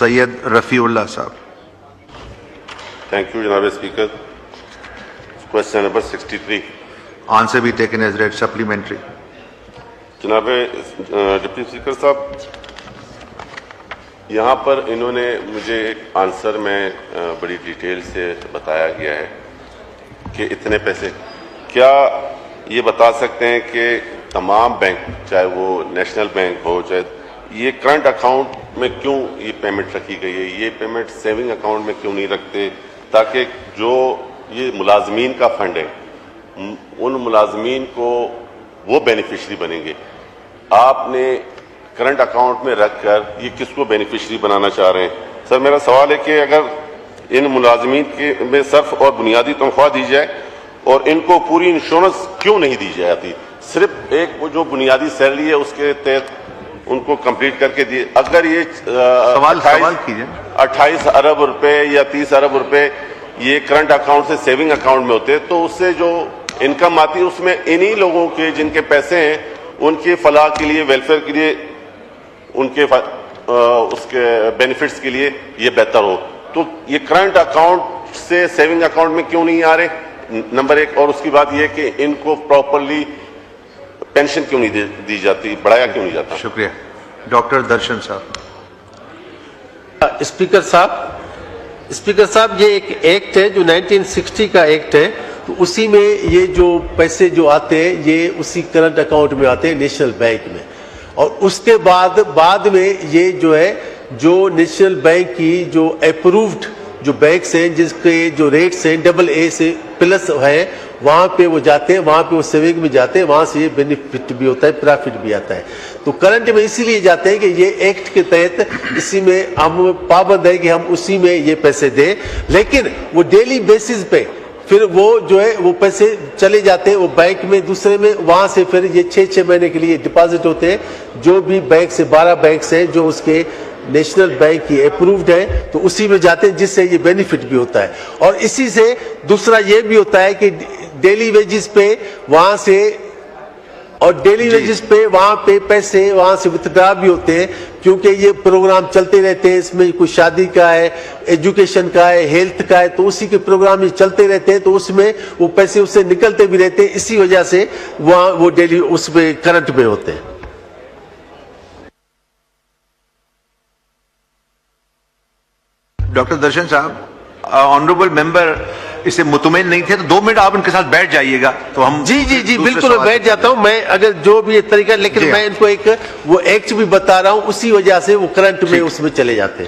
Sayyid Rafiullah Saab. Thank you, Janaab Speaker. Question number 63. Answer be taken as read. Supplementary. जनाब deputy speaker साहब, यहाँ पर इन्होंने मुझे एक आंसर में बड़ी डिटेल से बताया गया है कि इतने पैसे, क्या ये बता सकते हैं कि तमाम बैंक, चाहे वो नेशनल बैंक हो, चाहे ये करंट अकाउंट में क्यों ये पेमेंट रखी गई है? ये पेमेंट सेविंग अकाउंट में क्यों नहीं रखते, ताकि जो ये मुलाजमीन का फंड है उन मुलाजमीन को वो बेनिफिशरी बनेंगे? आपने करंट अकाउंट में रखकर ये किसको बेनिफिशरी बनाना चाह रहे हैं? सर, मेरा सवाल है कि अगर इन मुलाजमीन के में सर्फ और बुनियादी तनख्वाह दी जाए और इनको पूरी इंश्योरेंस क्यों नहीं दी जाती? सिर्फ एक वो जो बुनियादी सैलरी है उसके तहत उनको कंप्लीट करके दिए। अगर ये सवाल कीजिए। 28 अरब रुपए या 30 अरब रुपए ये करंट अकाउंट से सेविंग अकाउंट में होते, तो उससे जो इनकम आती है उसमें इन्हीं लोगों के जिनके पैसे हैं उनके फलाह के लिए, वेलफेयर के लिए, उनके उसके बेनिफिट्स के लिए ये बेहतर हो। तो ये करंट अकाउंट से सेविंग अकाउंट में क्यों नहीं आ रहे? नंबर एक। और उसकी बात ये कि इनको प्रॉपरली पेंशन क्यों नहीं दी जाती, बढ़ाया क्यों नहीं जाता? शुक्रिया। डॉक्टर दर्शन साहब। स्पीकर साहब, ये एक एक्ट है जो 1960 का एक्ट है, तो उसी में ये जो पैसे जो आते हैं ये उसी करंट अकाउंट में आते हैं नेशनल बैंक में। और उसके बाद में ये जो है, जो नेशनल बैंक की जो अप्रूव्ड जो बैंक्स हैं जिसके जो रेट्स हैं AA से प्लस है, वहाँ पे वो जाते हैं, वहाँ पे वो सेविंग में जाते हैं, वहाँ से ये बेनिफिट भी होता है, प्रॉफिट भी आता है। तो करंट में इसीलिए जाते हैं कि ये एक्ट के तहत इसी में हम पाबंद है कि हम उसी में ये पैसे दें, लेकिन वो डेली बेसिस पे फिर वो जो है वो पैसे चले जाते हैं वो बैंक में दूसरे में, वहाँ से फिर ये 6 महीने के लिए डिपॉजिट होते हैं। जो भी बैंक से 12 बैंक से जो उसके नेशनल बैंक की अप्रूव्ड है तो उसी में जाते हैं, जिससे ये बेनिफिट भी होता है। और इसी से दूसरा ये भी होता है कि डेली वेजिस पे वहां से, और डेली वेजिस पे वहां पे पैसे वहां से विथड्रॉ भी होते हैं, क्योंकि ये प्रोग्राम चलते रहते हैं। इसमें कोई शादी का है, एजुकेशन का है, हेल्थ का है, तो उसी के प्रोग्राम ये चलते रहते हैं, तो उसमें वो पैसे उससे निकलते भी रहते हैं। इसी वजह से वहां वो डेली उसमें करंट में होते हैं। डॉक्टर दर्शन साहब, ऑनरेबल मेंबर इससे मुतमईन नहीं थे, तो 2 मिनट आप उनके साथ बैठ जाइएगा तो हम जी बिल्कुल बैठ जाता हूं मैं, अगर जो भी तरीका, लेकिन मैं इनको एक वो एक्ट भी बता रहा हूं, उसी वजह से वो करंट में उसमें चले जाते हैं।